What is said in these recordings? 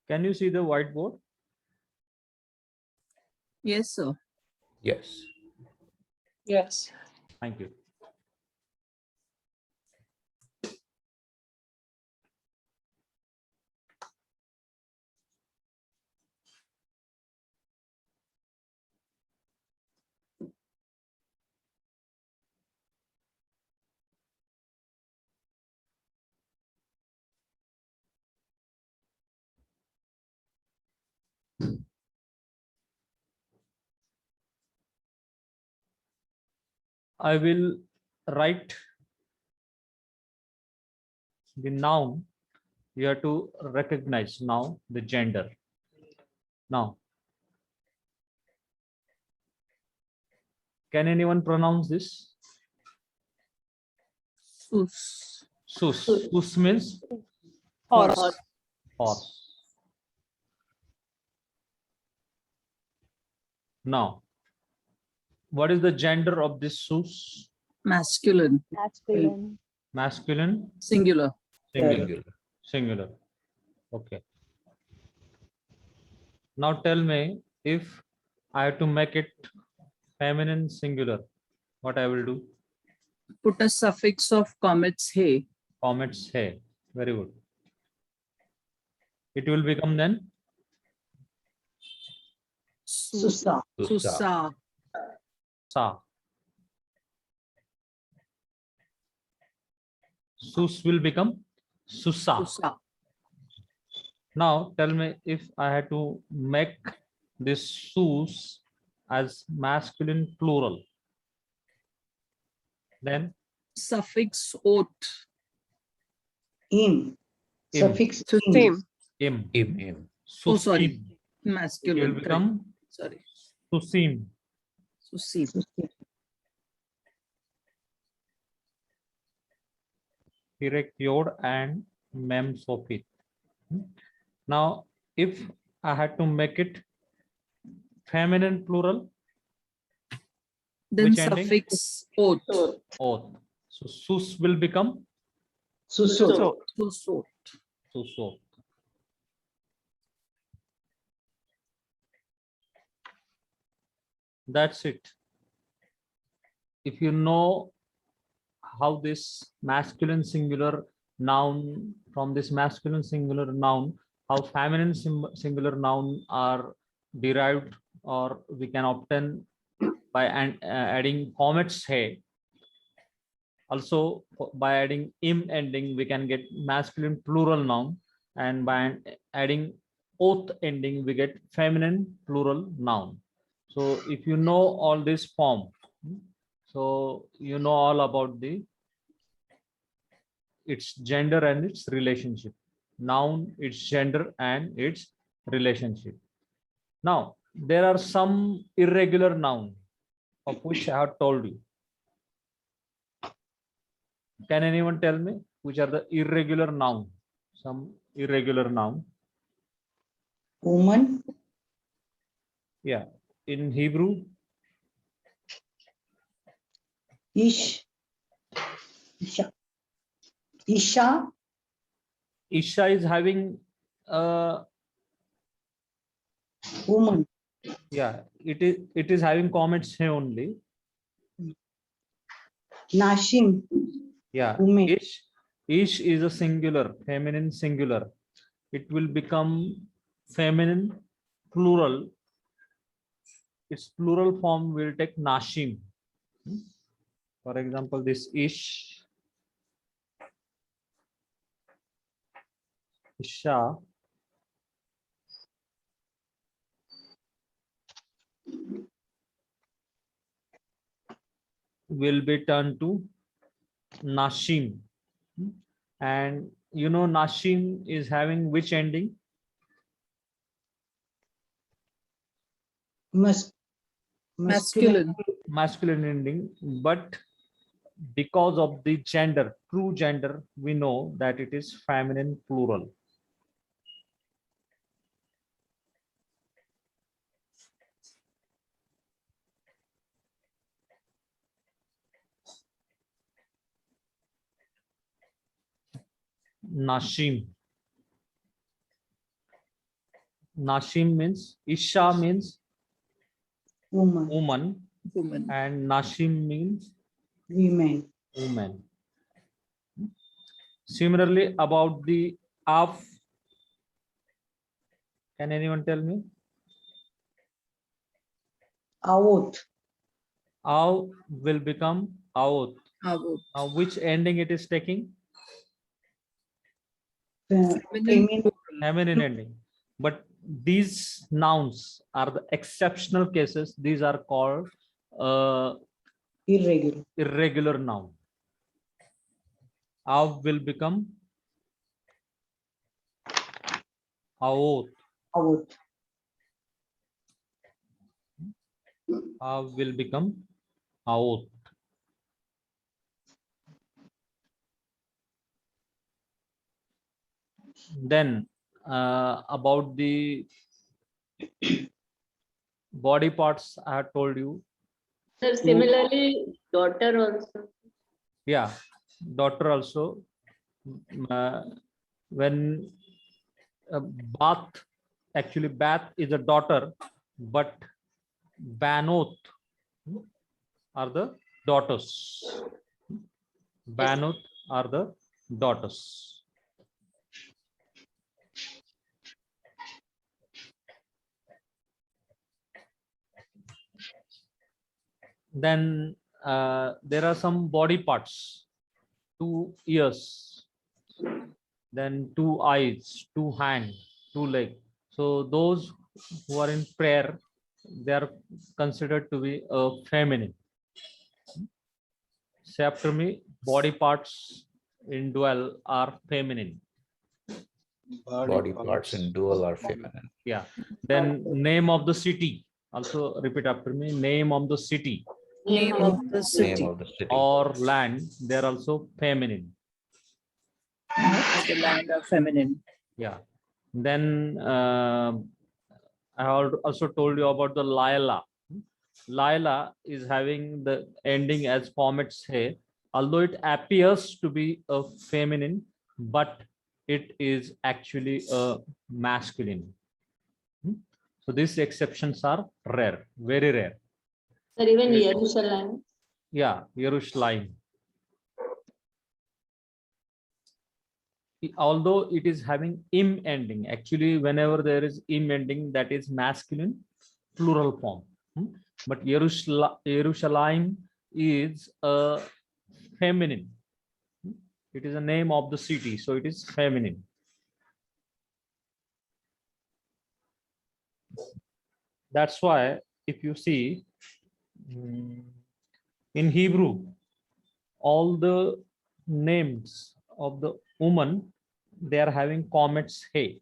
Can you see the whiteboard? Yes, sir. Yes. Yes. Thank you. I will write the noun. You have to recognize now the gender. Now, can anyone pronounce this? Sus. Sus. Sus means Horse. horse. Now, what is the gender of this sus? Masculine. Masculine. Masculine, Singular. singular. Singular. Okay. Now tell me, if I have to make it feminine singular, what I will do? Put a suffix of comets he. Comets hey. Very good. It will become then Susa. Susa. sa. Sus will become susa. Susa. Now tell me, if I had to make this sus as masculine plural, then Suffix ot. Im. Im. Suffix To im. same. im. Im. Oh, sorry. Susim. It will Masculine. correct. become Sorry. susim. Susi. Direct yod and mem sofit. Now, if I had to make it feminine plural, Then Which ending? suffix ot. oath. So sus will become Suso. Susot. susot. That's it. If you know how this masculine singular noun, from this masculine singular noun, how feminine singular noun are derived, or we can obtain by adding comets hey. Also, by adding im ending, we can get masculine plural noun, and by adding oath ending, we get feminine plural noun. So if you know all this form, so you know all about its gender and its relationship. Noun, its gender and its relationship. Now, there are some irregular noun of which I have told you. Can anyone tell me which are the irregular noun? Some irregular noun. Woman. Yeah. In Hebrew, Ish. Isha. Isha. Isha is having Woman. yeah, it is having comments here only. Nashim. Yeah. Woman. Ish is a singular, feminine singular. It will become feminine plural. Its plural form will take nashim. For example, this ish, isha, will be turned to nashim. And you know, nashim is having which ending? Masculine. Masculine ending. But because of the gender, true gender, we know that it is feminine plural. Nashim. Nashim means Isha means woman, woman, woman. and Nashim means women, woman. Similarly, about the Av, can anyone tell me? out, Av will become Aot. Avot. Now, which ending it is taking? Feminine feminine, plural. Feminine ending. But these nouns are the exceptional cases. These are called irregular, irregular noun. Av will become Aot. out, Av will become Aot. Then about the body parts, I have told you. Sir, similarly, daughter also. Yeah, daughter also. When Bath, actually Bath is a daughter, but Banoth are the daughters. Banoth are the daughters. Then there are some body parts, 2 ears, then 2 eyes, 2 hands, 2 legs. So those who are in prayer, they are considered to be feminine. Say after me, body parts in dual are feminine. Body parts in dual are feminine. Yeah. Then name of the city. Also repeat after me. Name of the city Name of the Name city. of the city. or land, they are also feminine. Of the land are feminine. Yeah. Then I also told you about the Laila. Laila is having the ending as formats here, although it appears to be a feminine, but it is actually a masculine. So these exceptions are rare, very rare. Sir, even Jerusalem. Yeah, Yerushalayim. Although it is having im ending, actually whenever there is im ending, that is masculine plural form. But Yerushalayim is a feminine. It is a name of the city, so it is feminine. That's why if you see in Hebrew, all the names of the woman, they are having comets hey.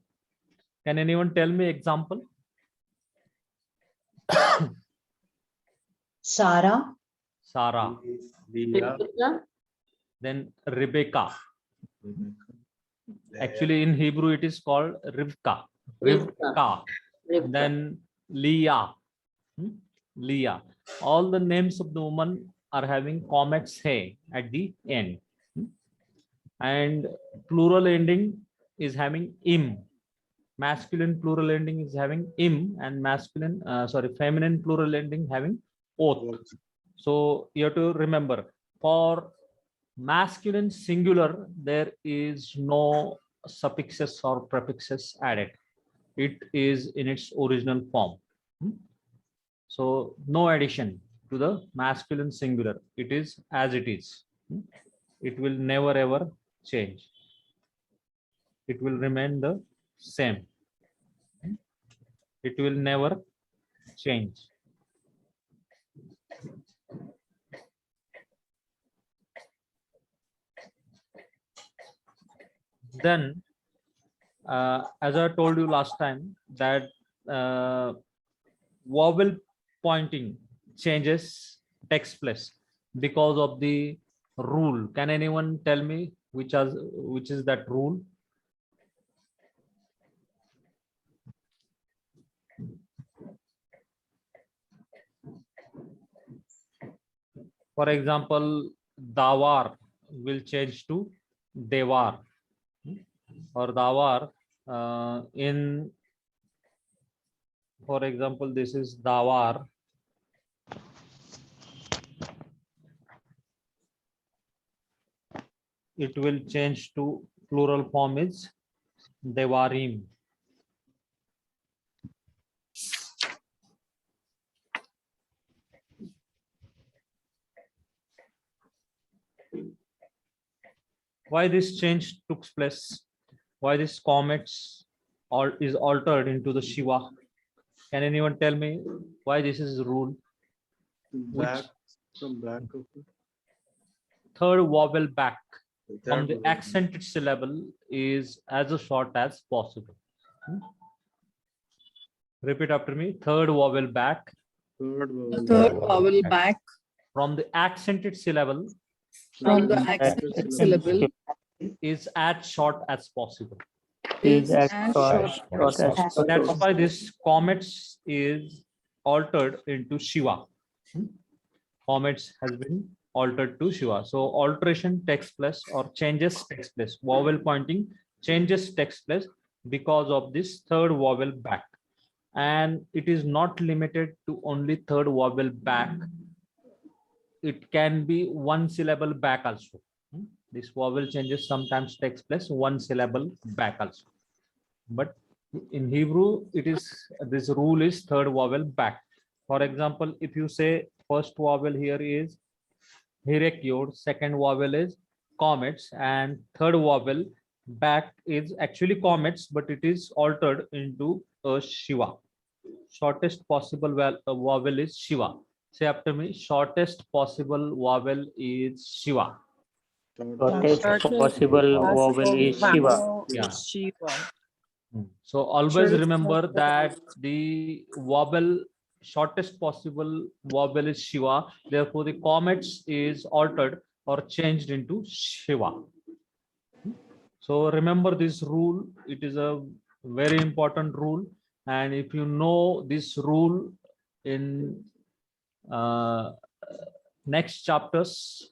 Can anyone tell me example? Sarah, Sarah, Rebecca. then Rebecca. Actually in Hebrew it is called Rivka. Rivka. Rebecca. Then Leah. Leah. All the names of the woman are having comets hey at the end. And plural ending is having im. Masculine plural ending is having im, and masculine, feminine plural ending having oath. So you have to remember, for masculine singular, there is no suffixes or prefixes added. It is in its original form. So no addition to the masculine singular. It is as it is. It will never ever change. It will remain the same. It will never change. Then, as I told you last time, that vowel pointing changes takes place because of the rule. Can anyone tell me which is that rule? For example, dawar will change to dewar, or dawar in For example, this is dawar. It will change to plural form is devarim. Why this change took place? Why this comets is altered into the Shiva? Can anyone tell me why this is rule? Back from back of it. Third vowel back from Third the vowel. accented syllable is as short as possible. Repeat after me. Third vowel back Third vowel. Third vowel vowel back. back from the accented syllable from the From accented syllable is as short as possible. is as as short short as So that's possible. why this comets is altered into Shiva. Comets has been altered to Shiva. So alteration takes place or changes takes place. Vowel pointing changes takes place because of this third vowel back. And it is not limited to only third vowel back. It can be one syllable back also. This vowel changes sometimes takes place one syllable back also. But in Hebrew, it is this rule is third vowel back. For example, if you say first vowel here is Hirek Yod, second vowel is comets, and third vowel back is actually comets, but it is altered into a Shiva. Shortest possible vowel is Shiva. Say after me, shortest possible vowel is Shiva. Shortest Shortest possible vowel is Shiva. Yeah. Shiva. So always remember that the vowel shortest possible vowel is Shiva. Therefore, the comets is altered or changed into Shiva. So remember this rule. It is a very important rule. And if you know this rule in next chapters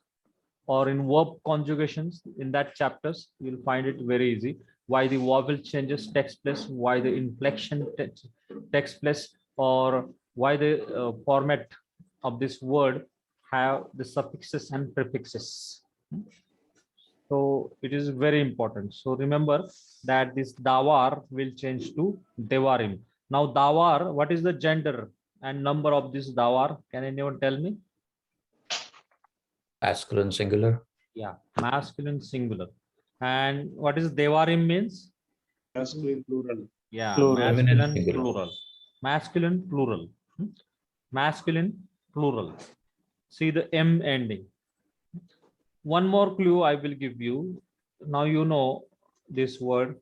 or in verb conjugations in that chapters, you'll find it very easy. Why the vowel changes takes place, why the inflection takes place, or why the format of this word have the suffixes and prefixes. So it is very important. So remember that this dawar will change to devarim. Now dawar, what is the gender and number of this dawar? Can anyone tell me? Masculine singular. Yeah, masculine singular. And what is devarim means? masculine plural. Yeah, Plural. Feminine masculine singular. plural. Masculine plural. Masculine plural. See the M ending. One more clue I will give you. Now you know this word.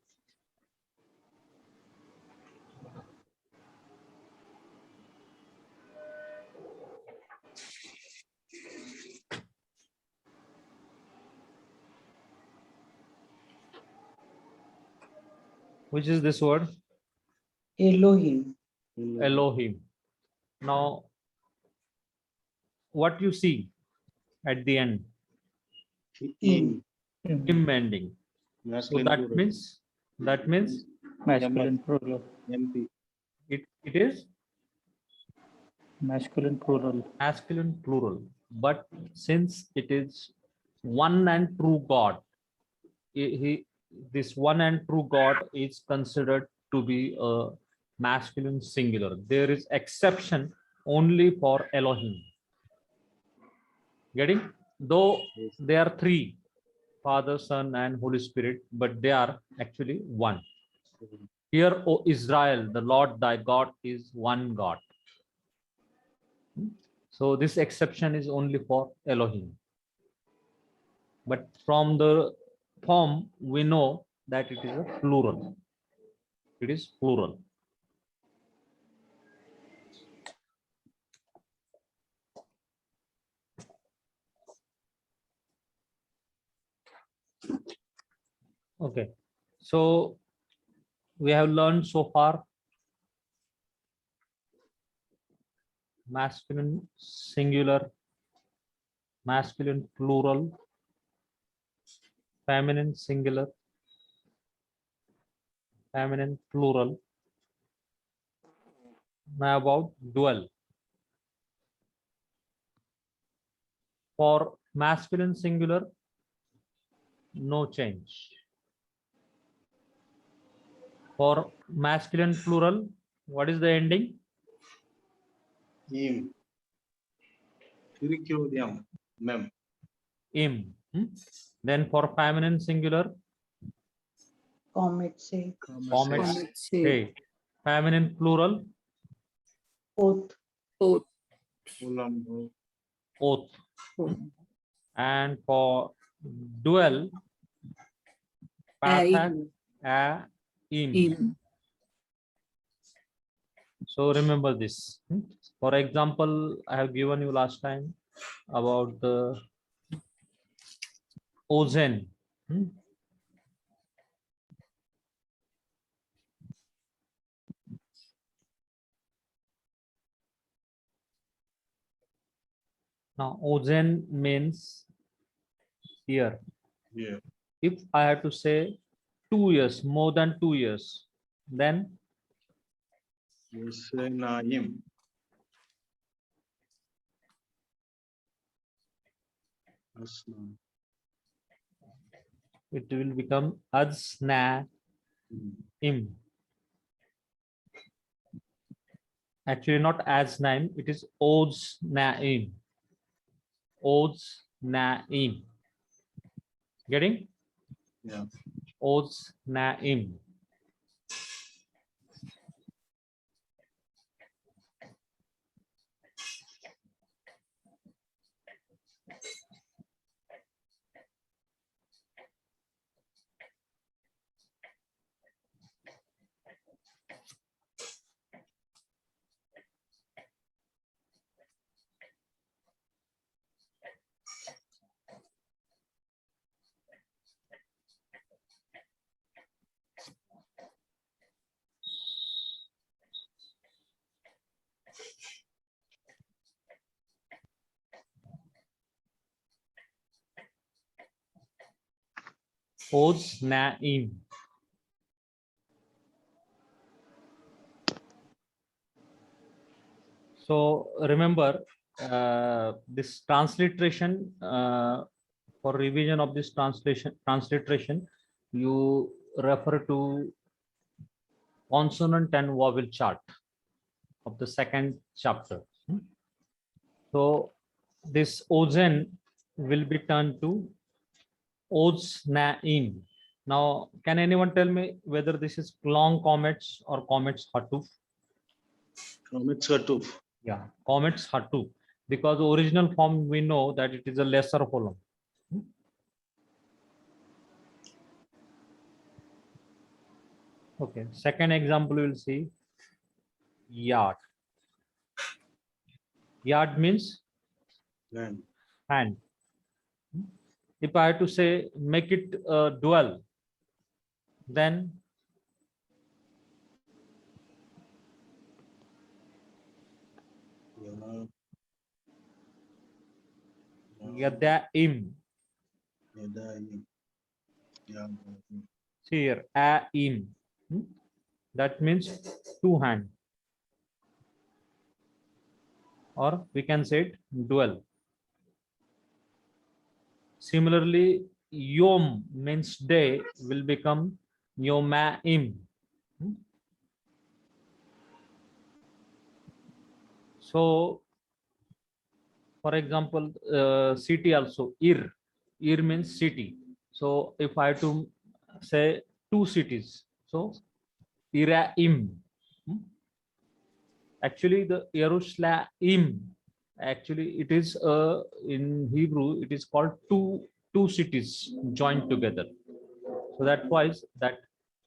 Which is this word? Elohim. Elohim. Now, what you see at the end? In. Im ending. So Masculine that plural. means Masculine plural. MP. it is Masculine plural. masculine plural. But since it is one and true God, this one and true God is considered to be a masculine singular. There is exception only for Elohim. Getting? Though they are three, Father, Son, and Holy Spirit, but they are actually one. Hear, O Israel, the Lord thy God is one God. So this exception is only for Elohim. But from the form, we know that it is a plural. It is plural. Okay. So we have learned so far masculine singular, masculine plural, feminine singular, feminine plural, Now about dual. For masculine singular, no change. For masculine plural, what is the ending? Im. Kirikyodyam. Mem. Im. Then for feminine singular, Comet say. comet Comet say. say. Feminine plural, Oath. Oath. Ulam. oath. Oath. And for dual, pathak, im. Im. So remember this. For example, I have given you last time about the ozen. Now, ozen means year. Yeah. If I have to say 2 years, more than 2 years, then Usenaim. Asna. it will become aznaim. Actually, not aznaim, it is oznaim. Oznaim. Getting? Yeah. Oznaim. Oznaim. So remember this transliteration, for revision of this transliteration, you refer to consonant and vowel chart of the second chapter. So this ozen will be turned to oznaim. Now, can anyone tell me whether this is long comets or comets hatuf? Comet Satuf. Yeah, comets hatuf, because the original form we know that it is a lesser holum. Okay, second example we will see yard. Yard means Land. hand. If I have to say make it dual, then yadaim. Yadaim. Yadaim. See here, aim. That means two hand, or we can say it dual. Similarly, yom means day will become yomaim. So, for example, city also, ir means city. So if I have to say two cities, so iraim. Actually, the Yerushalayim, actually it is in Hebrew it is called two cities joined together. So that was that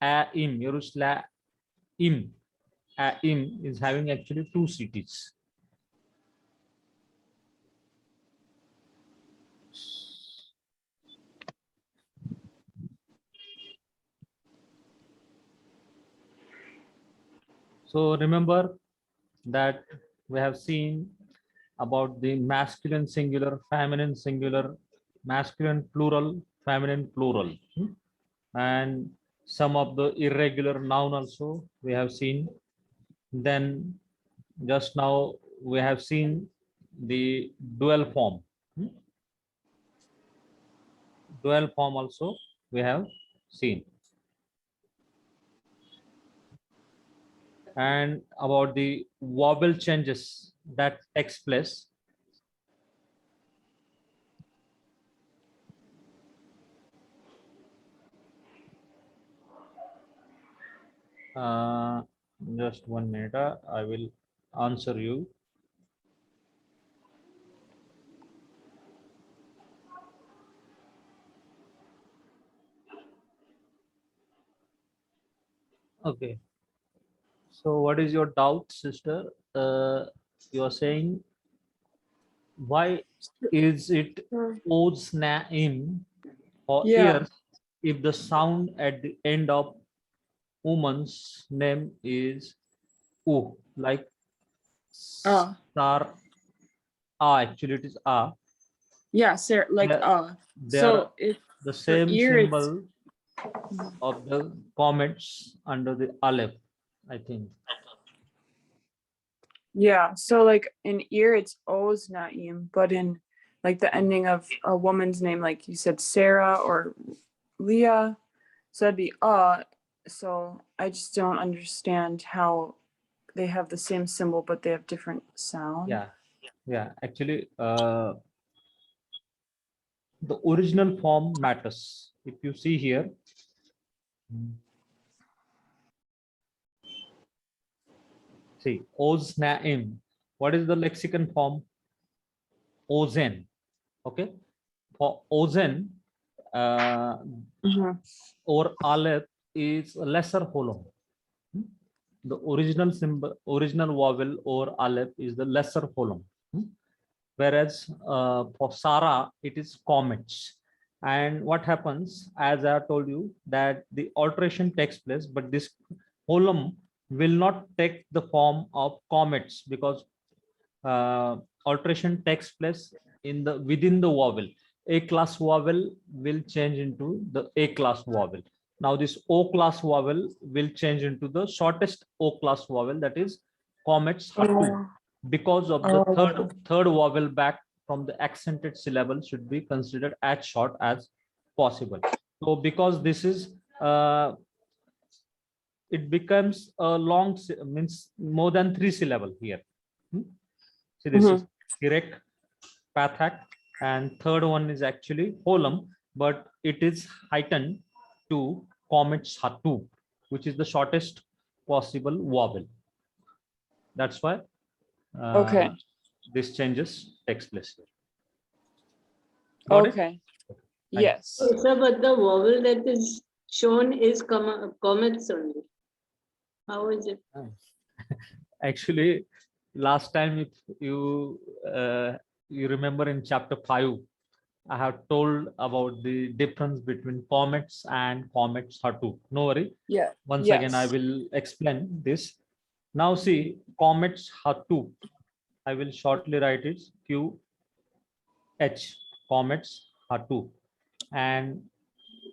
aim, Yerushalayim, aim is having actually two cities. So remember that we have seen about the masculine singular, feminine singular, masculine plural, feminine plural, and some of the irregular noun also we have seen. Then just now we have seen the dual form. Dual form also we have seen. And about the vowel changes that takes place. Just 1 minute, I will answer you. Okay. So what is your doubt, sister? You are saying why is it Oznaim or Yeah. ears if the sound at the end of woman's name is U, like Ah. star actually it is Yeah, sir, like Yeah, they are so if the for same ear it's symbol of the comments under the aleph, I think. yeah, so like in ear it's O's Naim, but in like the ending of a woman's name, like you said, Sarah or Leah, so that'd be so I just don't understand how they have the same symbol but they have different sound. Yeah, actually the original form matters. If you see here, see Oznaim, what is the lexicon form? Ozen. Okay, for Ozen Mhm. or aleph is a lesser hollow. The original symbol, original vowel or aleph is the lesser hollow. Whereas for Sarah, it is comets. And what happens, as I have told you, that the alteration takes place, but this holum will not take the form of comets because alteration takes place in the within the vowel. A class vowel will change into the A class vowel. Now this O class vowel will change into the shortest O class vowel, that is comets hatu, because of the third vowel back from the accented syllable should be considered as short as possible. So because this is it becomes a long means more than 3 syllable here. See, this is direct pathak, and third one is actually holum, but it is heightened to comets hatu, which is the shortest possible vowel. That's why Okay. this changes takes place here. Got it? Okay. you. Yes. So, but the vowel that is shown is comets only. How is it? Actually, last time, if you you remember in chapter 5, I have told about the difference between comets and comets hatu. No worry. Yeah. Once Yes. again, I will explain this. Now see, comets hatu. I will shortly write it QH, comets hatu. And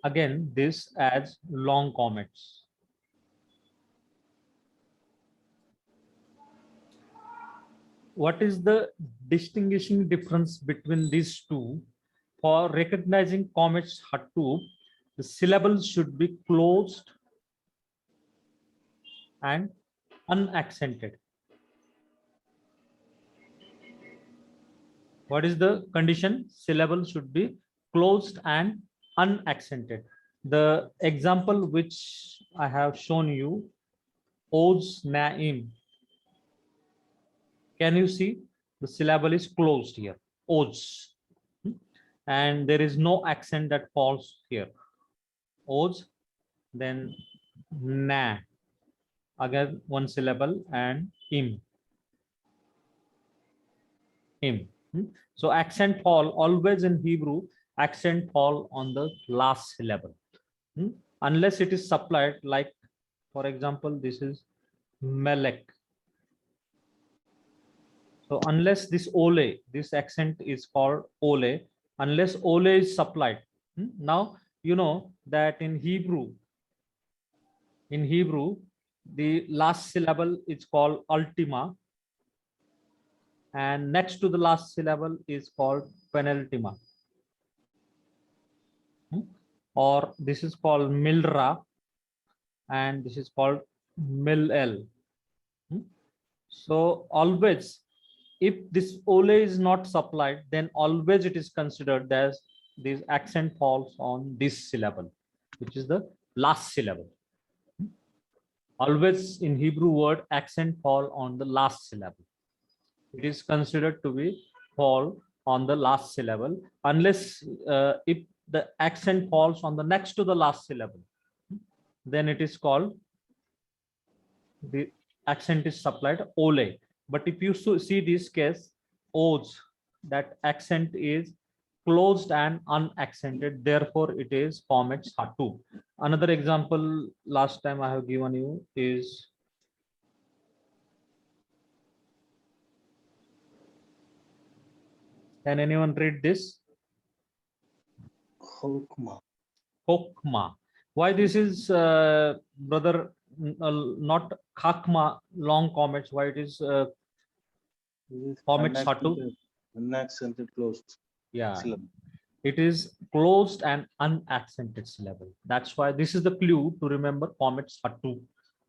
again, this as long comets. What is the distinguishing difference between these two? For recognizing comets hatu, the syllables should be closed and unaccented. What is the condition? Syllable should be closed and unaccented. The example which I have shown you, Oz Naim. Can you see the syllable is closed here? Oz. And there is no accent that falls here. Oz, then na. Again, one syllable, and im. Im. So accent fall always in Hebrew, accent fall on the last syllable. Unless it is supplied, like for example, this is melek. So unless this ole, this accent is called ole, unless ole is supplied. Now you know that in Hebrew, the last syllable is called ultima, and next to the last syllable is called penultima. Or this is called milra, and this is called mil-el. So always, if this ole is not supplied, then always it is considered as this accent falls on this syllable, which is the last syllable. Always in Hebrew word, accent fall on the last syllable. It is considered to be fall on the last syllable, unless if the accent falls on the next to the last syllable, then it is called, the accent is supplied ole. But if you see this case, o's, that accent is closed and unaccented, therefore it is comet hatu. Another example last time I have given you is can anyone read this? Chokma. Kokma. Why this is brother not khakma, long comets? Why it is comet hatu? Unaccented closed. Yeah, syllable. it is closed and unaccented syllable. That's why this is the clue to remember comets hatu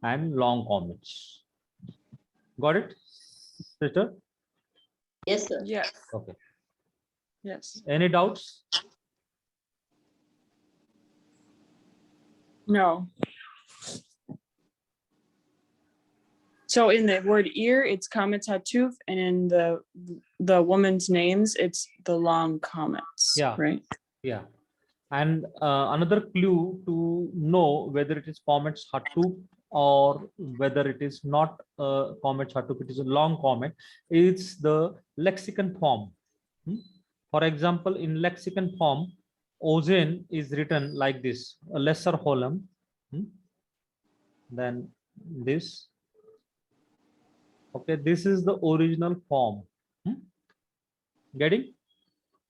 and long comets. Got it, sister? Yes, sir. Yes. Okay. Yes. Any doubts? No. So in the word ear, it's comet hatuf, and in the woman's names, it's the long comets. Yeah. Right. Yeah. And another clue to know whether it is comet hatu or whether it is not comet hatu, it is a long comet, is the lexicon form. For example, in lexicon form, ozone is written like this: a lesser holum, then this. Okay, this is the original form. Getting?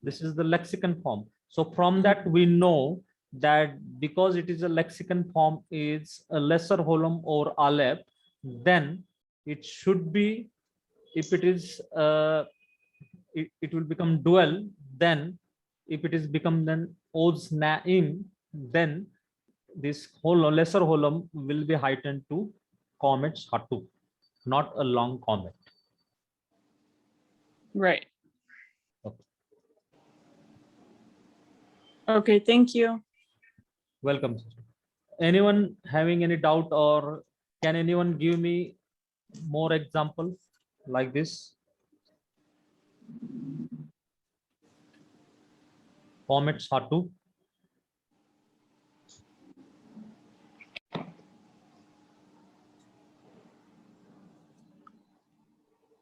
This is the lexicon form. So from that we know that because it is a lexicon form is a lesser holum or aleph, then it should be, if it is it will become dual, then if it is become then oz naim, then this whole lesser holum will be heightened to comet hatu, not a long comet. Right. Okay. Okay. Thank you. Welcome, sister. Anyone having any doubt, or can anyone give me more example like this? Comets hatu.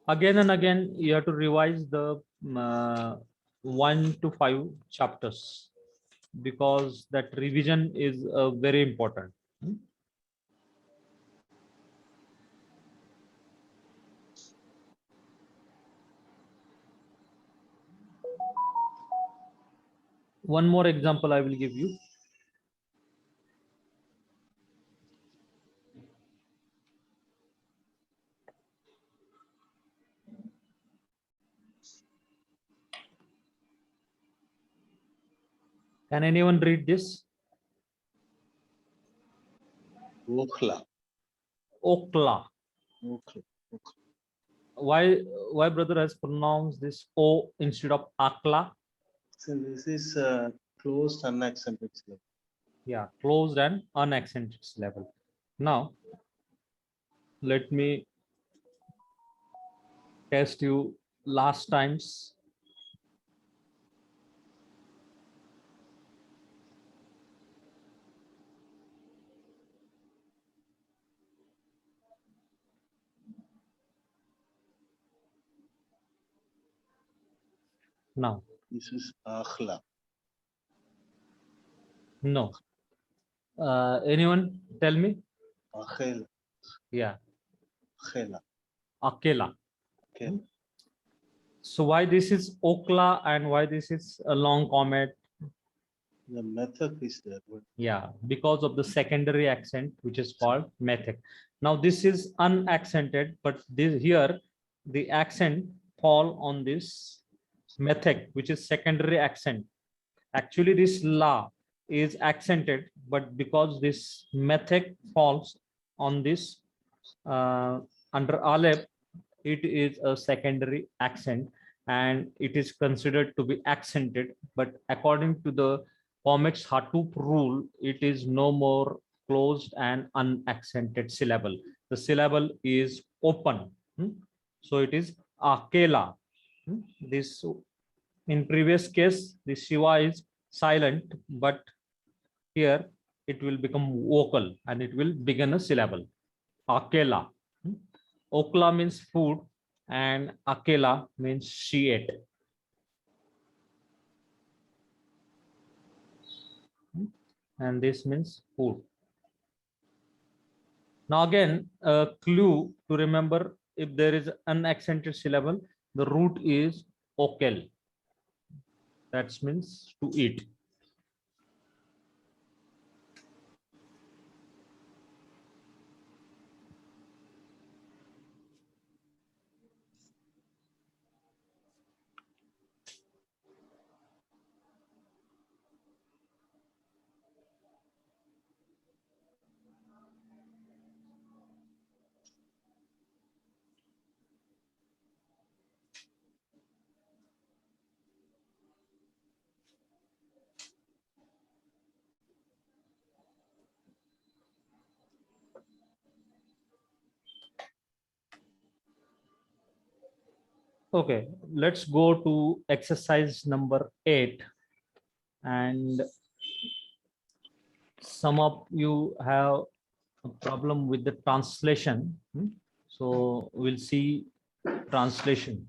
Again and again, you have to revise the 1 to 5 chapters, because that revision is very important. One more example I will give you. Can anyone read this? Okhla. Okla. Okhla. Why brother has pronounced this O instead of akla? So this is closed unaccented syllable. Yeah, closed and unaccented syllable. Now, let me test you last times. Now, This is akhla. no. Anyone tell me? Akhela. Yeah, Akhela. akela. Okay. So why this is okla and why this is a long comet? The method is there. Yeah, because of the secondary accent, which is called method. Now this is unaccented, but this here the accent fall on this method, which is secondary accent. Actually, this la is accented, but because this method falls on this under aleph, it is a secondary accent and it is considered to be accented. But according to the Comex Hartoup rule, it is no more closed and unaccented syllable. The syllable is open. So it is akela. This in previous case, the Shiva is silent, but here it will become vocal and it will begin a syllable. Akela. Okla means food and akela means she ate. And this means food. Now again, a clue to remember, if there is an accented syllable, the root is okel. That means to eat. Okay, let's go to exercise number 8. And some of you have a problem with the translation. So we'll see translation.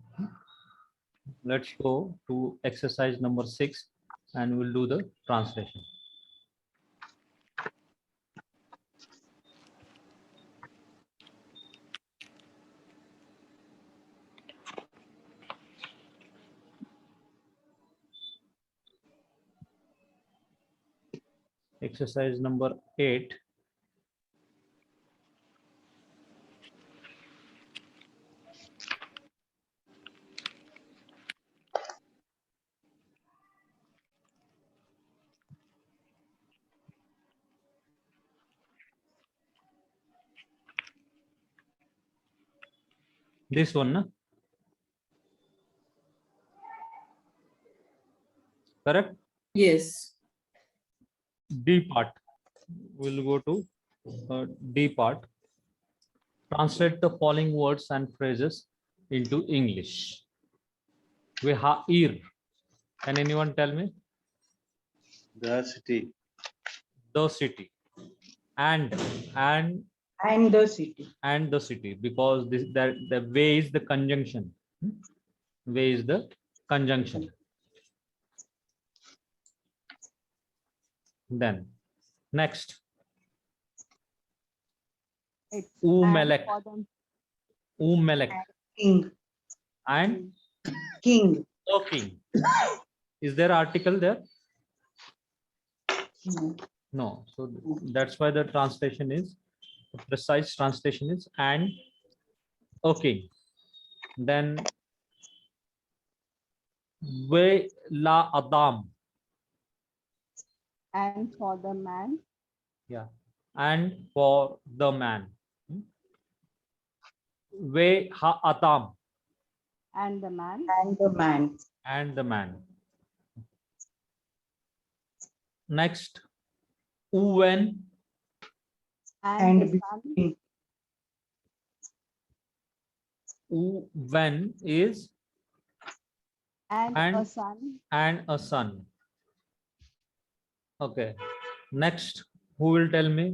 Let's go to exercise number 6 and we'll do the translation. Exercise number 8. This one, na? Correct? Yes. D part. We'll go to D part. Translate the following words and phrases into English. Vehair. Can anyone tell me? The city. The city. And And the city. and the city, because this that the way is the conjunction. Way is the conjunction. Then next, It's Umelek. and for them. Umelek King. and King. king. Is there article there? No. No. So that's why the translation is, the precise translation is and king. Then we la Adam. And for the man. Yeah. And for the man. We ha Adam. And the man. And the man. And the man. Next, Uwen And the And son. between. Uwen is And and- a son. and a son. Okay. Next, who will tell me?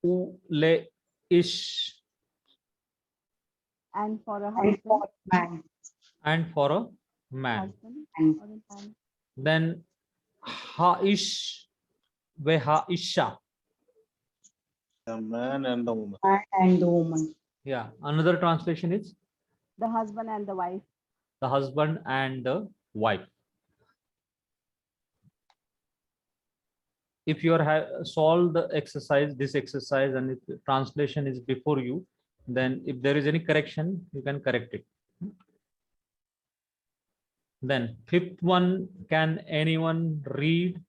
Ule ish And for a And husband. for man. and for a man. Husband And or a man. Then haish ve haisha. The man and the woman. man and the woman. Yeah. Another translation is The husband and the wife. the husband and the wife. If you are solved the exercise, this exercise, and if the translation is before you, then if there is any correction, you can correct it. Then fifth one, can anyone read?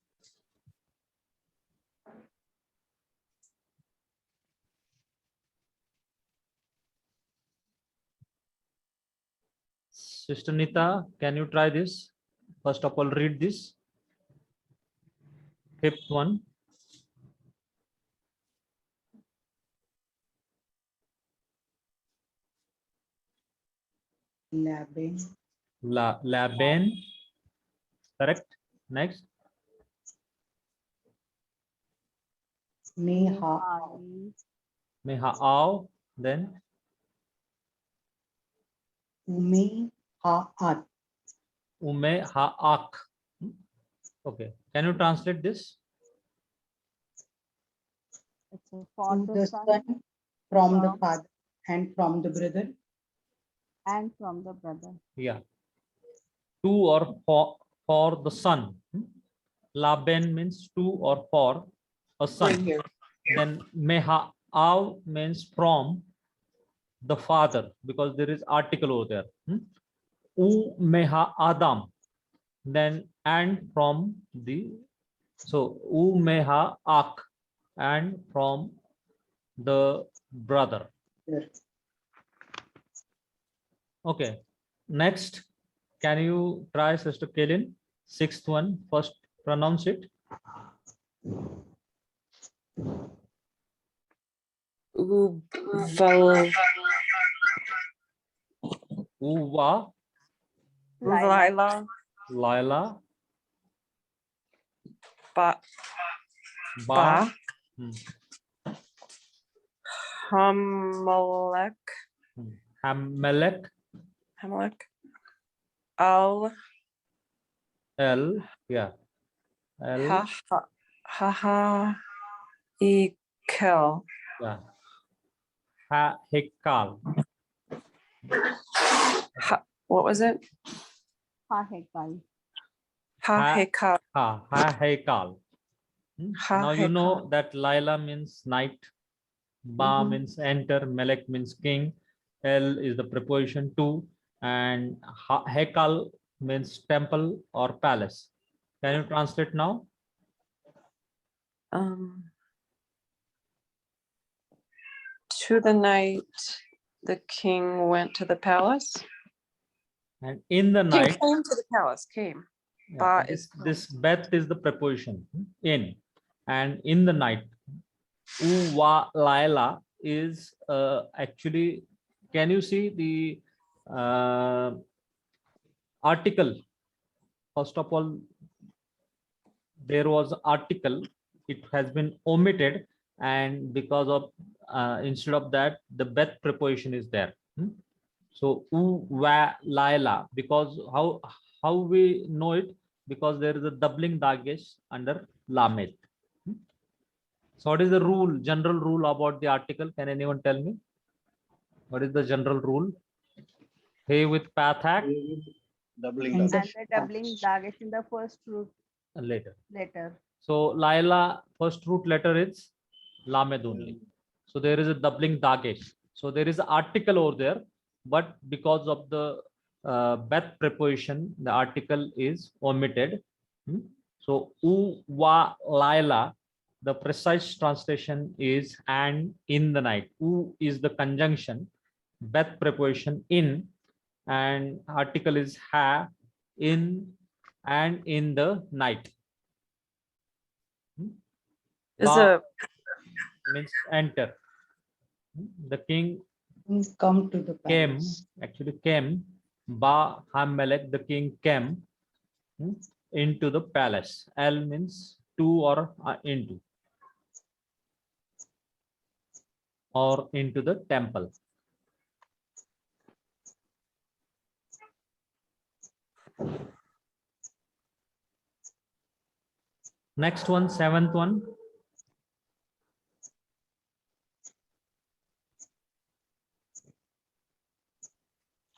Sister Nita, can you try this? First of all, read this. Fifth one. Laban, Laban. Correct. Next. Meha, Mehaav. Then Ume, Haat, Umehaak. Okay. Can you translate this? It's for to the son from the from- father and from the brother. and from the brother. Yeah. To or for the son. Laban means to or for a son. Then Mehaav means from the father, because there is article over there. Meha Adam. Then and from the, so Meha Ak, and from the brother. Yes. Okay. Next, can you try, Sister Kaylin? Sixth one, first pronounce it. Uva, Lila, Laila, Ba, Ba, Hamalek, Hamelech, Hamalek, Al, El, yeah, El, Ha, Ekel, yeah, Hekal, what was it? Hahekal. Hekal. Hekal. Now you know that Laila means night, Ba means enter, Melech means king, El is the preposition to, and Hekal means temple or palace. Can you translate now? To the night, the king went to the palace. And in the King night, came to the palace, came. yeah, Ba this Beth is the preposition, in, and in the night. Uwa Laila is actually, can you see the article? First of all, there was article, it has been omitted, and because of instead of that, the Beth preposition is there. So Uwa Laila, because how we know it? Because there is a doubling dagesh under Lamed. So what is the rule, general rule about the article? Can anyone tell me? What is the general rule? Hey with pathak Doubling And up. And the doubling dagesh in the first root later. letter. So Laila, first root letter is Lamed only. So there is a doubling dagesh. So there is an article over there, but because of the Beth preposition, the article is omitted. So Uwa Laila, the precise translation is and in the night. U is the conjunction, Beth preposition in, and article is ha, in, and in the night. is Ba a means enter. The king come to the came, palace. actually came, Ba Hamelech, the king came into the palace. El means to or into, or into the temple. Next one, seventh one.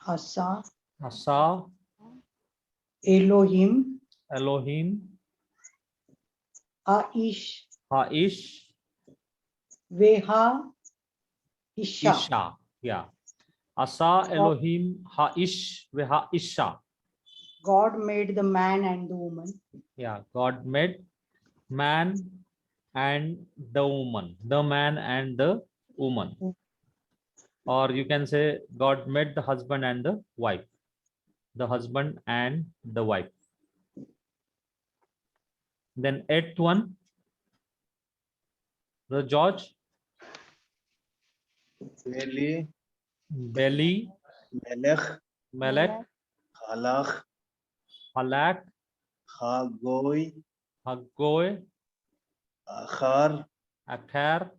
Asa, Asa, Elohim, Elohim, Aish, Haish, Veha, Isha. Isha. Yeah. Asa, Elohim, Haish, Veha Isha. God made the man and the woman. Yeah, God made man and the woman, the man and the woman. Or you can say God made the husband and the wife, the husband and the wife. Then eighth one, the George, Beli, Beli, Melech, Melech, Halach, Halak, Hagoi, Haggoi, Achar, Akhar,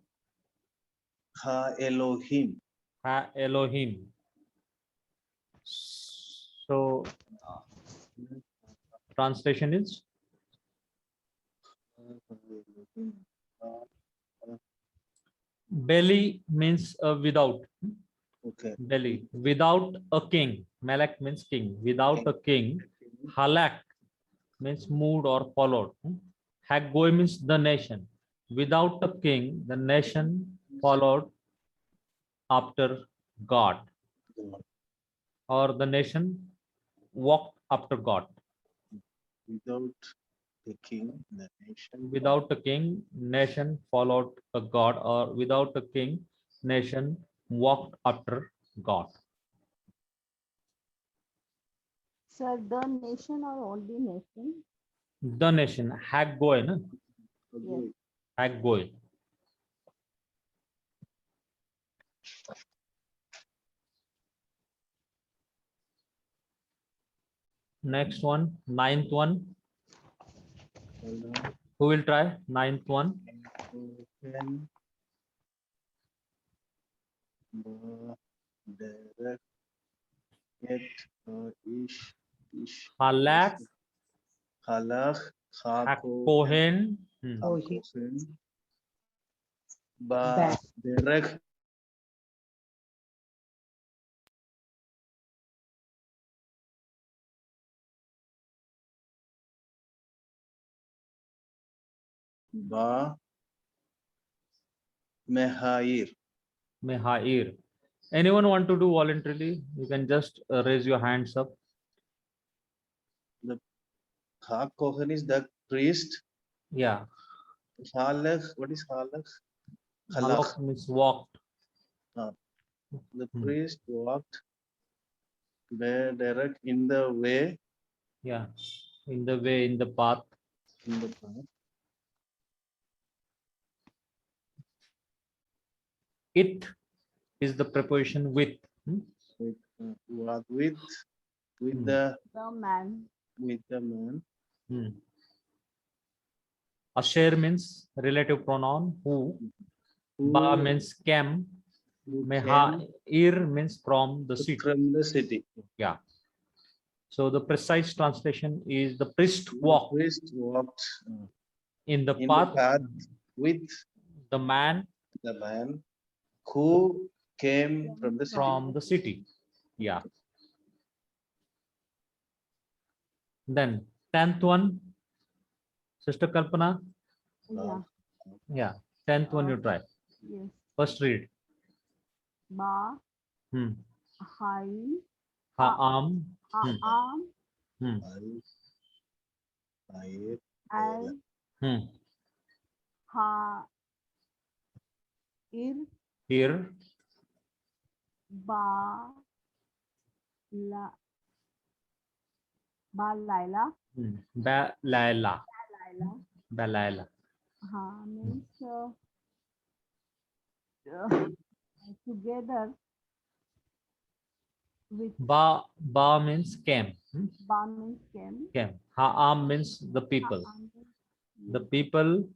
Ha Elohim. Ha Elohim. So translation is Beli means without. Okay. Beli, without a king. Melech means king. Without a king. Halak means moved or followed. Haggoi means the nation. Without a king, the nation followed after God, or the nation walked after God. Without the king, the nation. Without a king, nation followed a God, or without a king, nation walked after God. Sir, the nation or only nation? The nation, Haggoi, na? Hagoi. Haggoi. Next one, ninth one. Who will try? Ninth one. Open, Derek, Ish, Halak, Halach, Hakohen, Hakohen, Ba- Derek, Ba, Mehair. Mehair. Anyone want to do voluntarily? You can just raise your hands up. Hakohen is the priest. Yeah. Halach, what is Halach? Halak means walked. The priest walked Derek in the way, Yeah. In the way, in the path. in the path. It is the preposition with. Walk with Hmm. the The man. Hmm. Asher means relative pronoun. Who. Ba who means came. came Mehair means from the city. from the city. Yeah. So the precise translation is the priest The walked priest walked in the in path. the path with The man the man who came from the city. from the city. Yeah. Then 10th one, Sister Kalpana. Yeah. Yeah. 10th one you try. Yes. First read. Ba. Hmm. Hai. Ha'am. Am. Hmm. Al. Hmm. Ha. Ir. Here. Ba. La. Ba. Laila. Balaila. Laila. Balaila. Means together with Ba means came. Ba means came. Came. Ha'am means the people. The people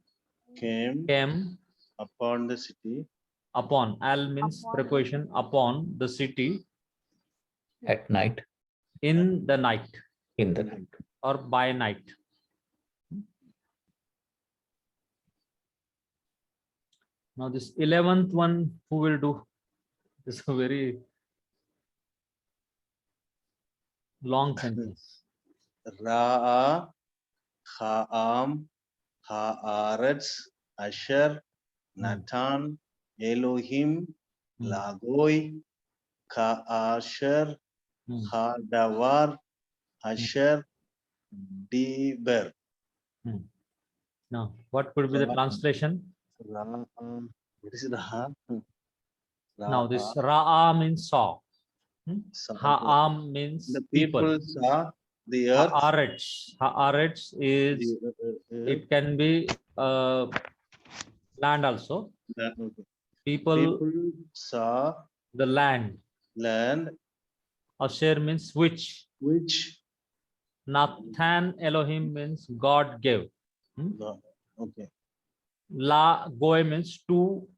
Came came upon the city upon. Al means Upon. preposition upon the city At night, in the night in the night. or by night. Now this 11th one, who will do? This is a very long sentence. Ra'a, Ha'am, Ha'aretz, Asher, Natan, Elohim, Hmm. Lagoi, Ka'asher, Hmm. Hadavar, Asher, Deber. Now, what could be the Ra- translation? What is Ra? Now, this Ra'a means saw. Saw, okay. Ha'am means The people. people saw the earth. Haaretz is, it can be land also. Okay. People, People saw the land. land Asher means which. which Nathan Elohim means God gave. God. Okay. La Goy means to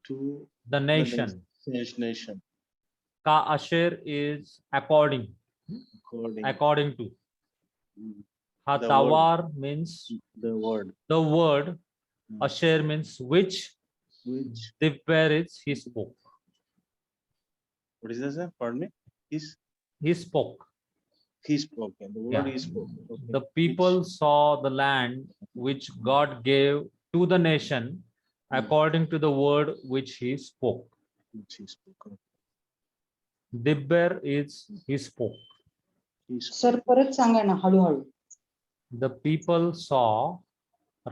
To the the nation. nation. Ka Asher is according According to. Mm. Hatawar means the word the word. Mm. Asher means which. which Dibber is he spoke. what is this? Pardon me. He spoke. He spoke. The word Yeah. he spoke. Okay. The people saw the land which God gave to the nation according to the word which he spoke. Which he spoke. Dibber is he spoke. He spoke. Sir परत सांगा ना हळूहळू. The people saw.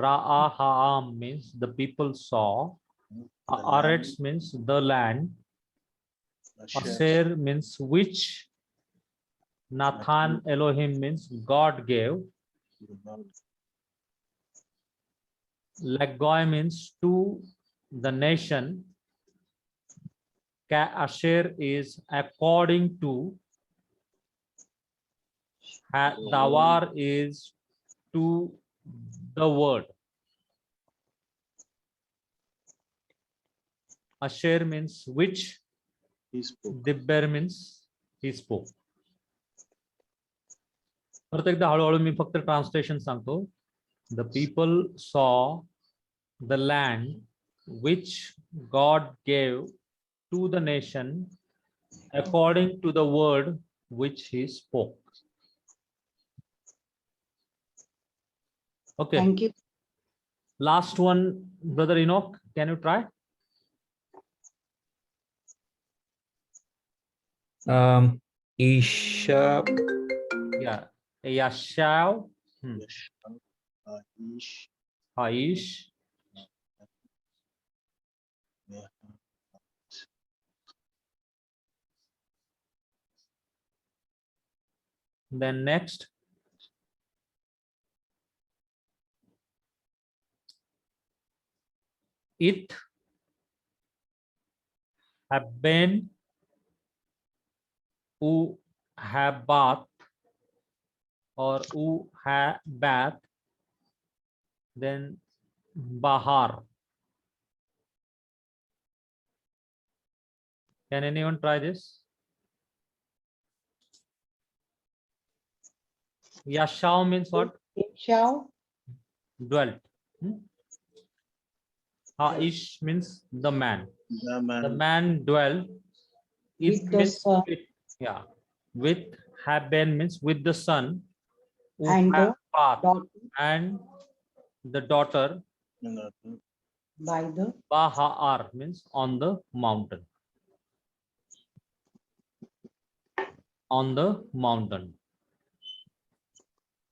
Ra'a ha'am means the people saw. The land, Haaretz means the land. Asher, Asher means which. Nathan Elohim means God gave. the God. Lagoy means to the nation. Ka Asher is according to. Dawar is to the word. Asher means which. He spoke. Dibber means he spoke. परत एकदा हळूहळू मी फक्त translation सांगतो. The people saw the land which God gave to the nation according to the word which he spoke. Okay. Thank you. Last one, Brother Enoch, can you try? Isha, Yeah. Yashau, Yashar, Ish, Haish, yeah. then next. It have been who have bath or who have bath, then Bahar. Can anyone try this? Yashau means what? Shall Dwelt. Haish means the man. The The man, man dwelt. It With the means sun. with, yeah. With Haben means with the son. Who And have the bath, daughter and the daughter. by the Bahar means on the mountain. On the mountain.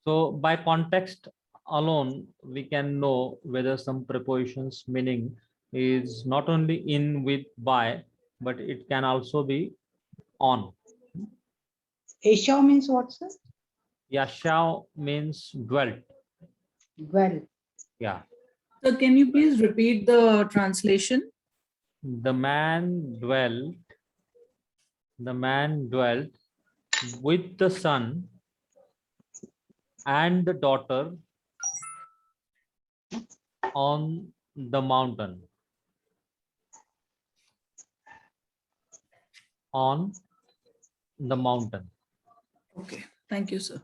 So by context alone, we can know whether some prepositions meaning is not only in, with, by, but it can also be on. Esau means what, sir? Yashau means dwelt. Well, Yeah. So can you please repeat the translation? The man dwelt with the son and the daughter on the mountain. On the mountain. Okay, thank you, sir.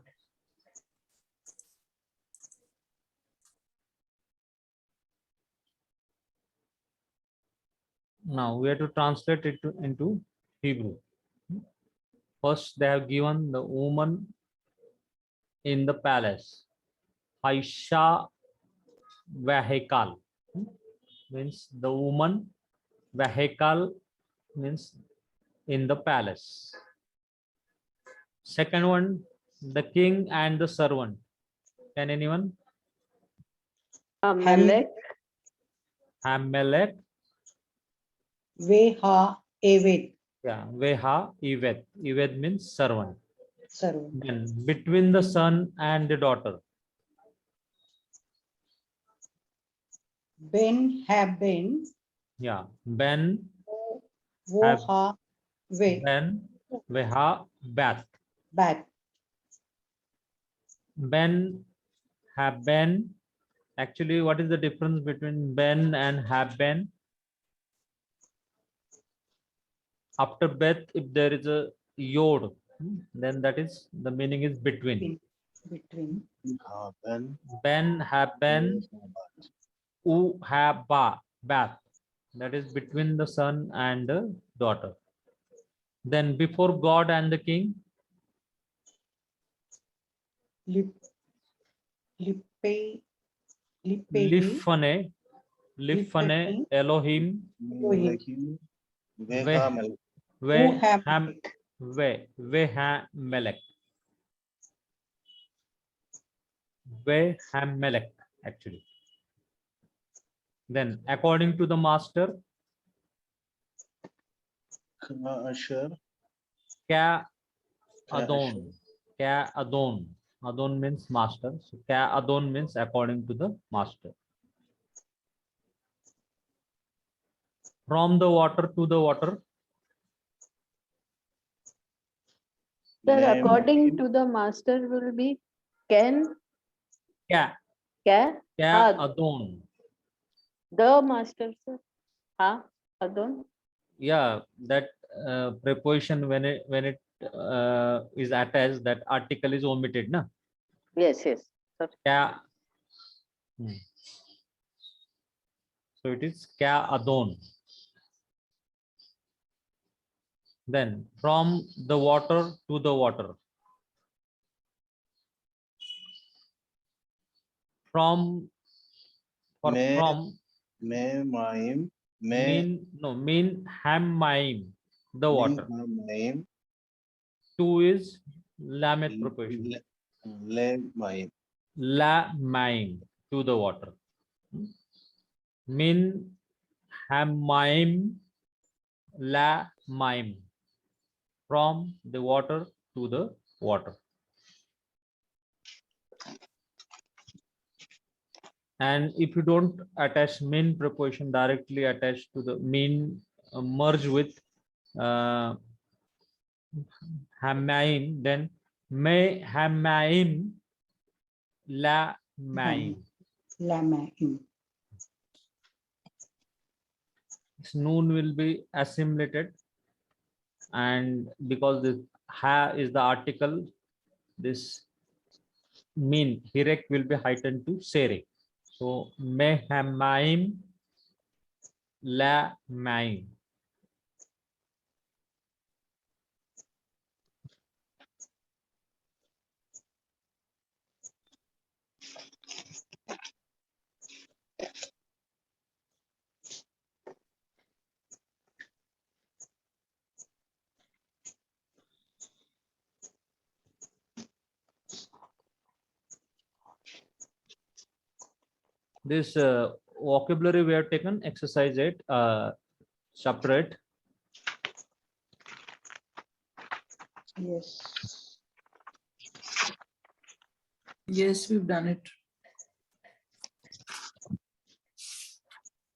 Now we have to translate it into Hebrew. First, they have given the woman in the palace. Aisha Vahekal means the woman. Vahekal means in the palace. Second one, the king and the servant. Can anyone? Amalek, Hamelech. Veha Eved. Yeah, Veha Eved. Eved means servant. Servant. Then between the son and the daughter. Ben Haben. Yeah, Ben, Voha Ve. Ben, Veha, Bath. Bat. Ben, Haben. Actually, what is the difference between Ben and Haben? After Beth, if there is a yod, then that is the meaning is between. Between. Ben. Ben, Haben, U, Haba, Bath. That is between the son and the daughter. Then before God and the king, Lip. Lippe. Lippe. Lifane, Lifane, Elohim, Elohim. Veha Melech. Vehamelech. Vehamelech, actually. Then, according to the master, Asher. Ka Adon. Ka Adon. Adon means master. So, Ka Adon means according to the master. From the water to the water. sir, Name. according to the master will be Ken, Ka. Ka, Ka Adon. the master, sir. Adon. Yeah, that preposition when it is attached, that article is omitted, na? Yes, yes. Sir. Ka. So it is Ka Adon. Then from the water to the water. From Maim. mean Hammaim, the water. Maim. Two is Lamet preposition. Maim. La Maim, to the water. Min Hammaim, La Maim, from the water to the water. And if you don't attach min preposition directly attached to the min, merge with Hammaim, then may Hammaim La Maim. Lamaim. This noon will be assimilated, and because this ha is the article, this min hirek will be heightened to sere. So Mehamaim La Maim. This vocabulary we have taken, exercise 8, chapter 8. Yes. Yes, we've done it.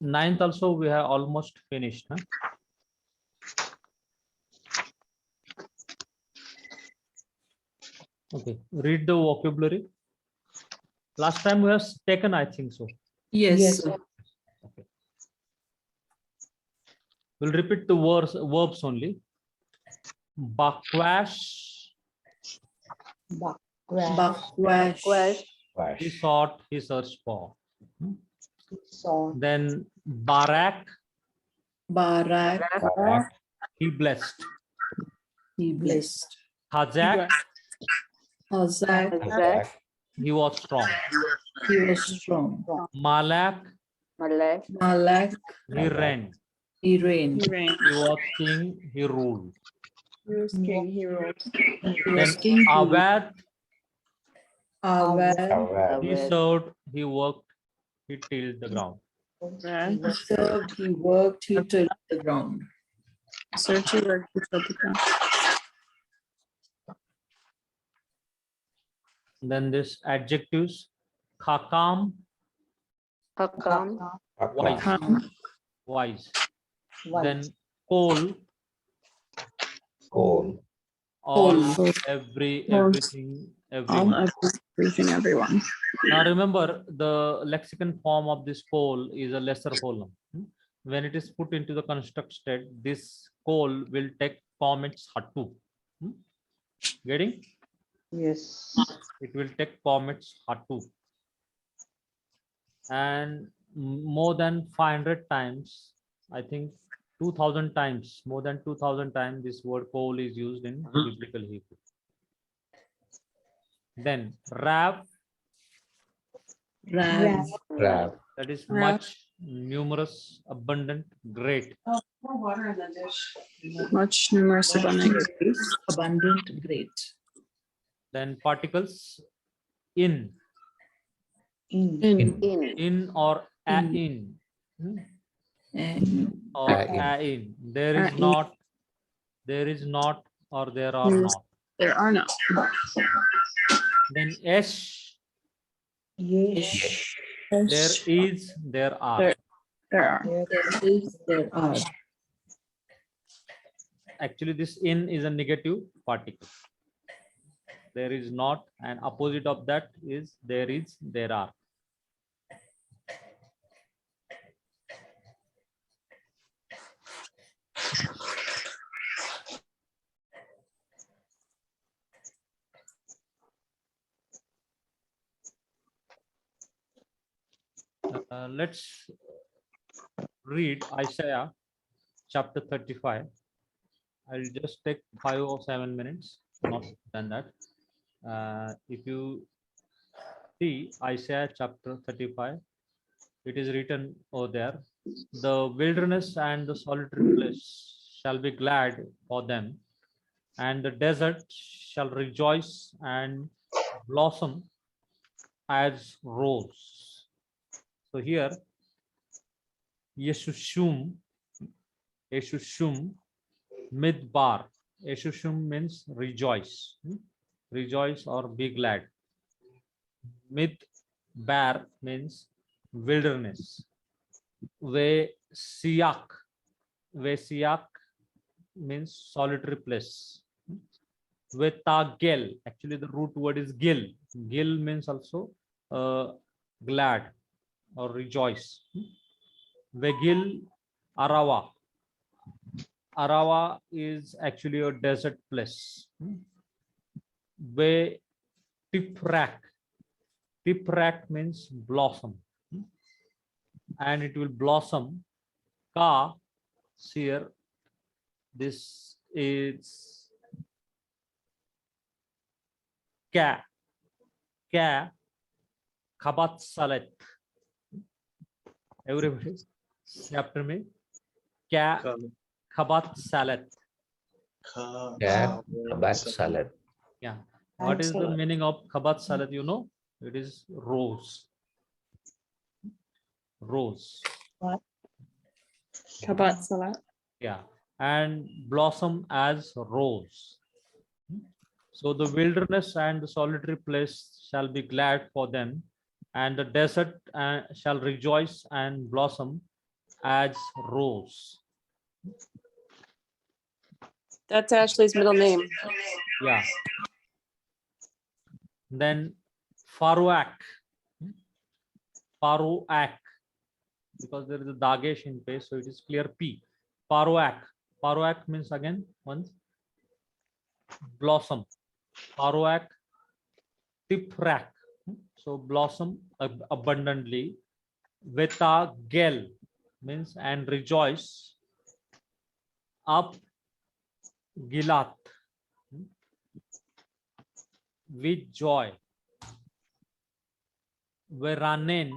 9th also we have almost finished. Huh? Okay, read the vocabulary. Last time we have taken, I think so. Yes. Yes. Okay. We'll repeat the verbs only. Bakwash, Bakwash. Bakwash. Wash. he sought, he searched for. Saw. Then Barak, Barak. Barak. he blessed. He blessed. Hazak, Hazak. Hazak, he was strong. He was strong. Malak, Malak, Malak. he reigned. He reigned. He reigned. He was king, he ruled. He was king. He ruled. He Then was king. Awad, Aware, He served, he worked, he tilled the ground. he served, he worked, he tilled the ground. Search your work, he tilled the ground. Then this adjectives, khakam, Hakam, wise, Hakam. wise. Wise. Then coal, Coal. all, Coal. everything, All everyone. everything, everyone. Now remember, the lexicon form of this coal is a lesser whole. When it is put into the construct state, this coal will take form its hatu. Getting? Yes. It will take form its hatu. And more than 500 times, I think 2000 times, more than 2000 times, this word coal is used in biblical Hebrew. Then rab, Rag, Rab. that is Rab. much, numerous, abundant, great. Much, numerous, abundant. abundant, great. Then particles, in In. in, or a In. in, And or A in. a in. There A is in. not, there is not, or there are Yes. not. There are no. Then esh, Yes. there is, there are. There are. there is, there are. Actually, this in is a negative particle. There is not, and opposite of that is there is, there are. Let's read Isaiah chapter 35. I'll just take 5 or 7 minutes, not than that. If you see Isaiah chapter 35, it is written over there, the wilderness and the solitary place shall be glad for them, and the desert shall rejoice and blossom as rose. So here, Yeshushum, Midbar. Yeshushum means rejoice, rejoice or be glad. Midbar means wilderness. Ve siak means solitary place. Vetagel, actually the root word is gil. Gil means also glad or rejoice. Vegil Arawa. Arawa is actually a desert place. Ve Tiprak. Tiprak means blossom. And it will blossom. Ka, here, this is Ka. Khabat Salet. Everybody, say after me. Ka Khabat Salet. Yeah, Kabat salad. Yeah. What is the meaning of Khabat Salet? You know, it is rose. Rose. Kabat Salat. Yeah. And blossom as rose. So the wilderness and the solitary place shall be glad for them, and the desert shall rejoice and blossom as rose. That's Ashley's middle name. Yeah. Then Faruak. Faruak. Because there is a dagesh in place, so it is clear P. Faruak. Faruak means again once blossom. Faruak Tiprak. So blossom abundantly. Veta gel means and rejoice. Up Gilat with joy. Veranen,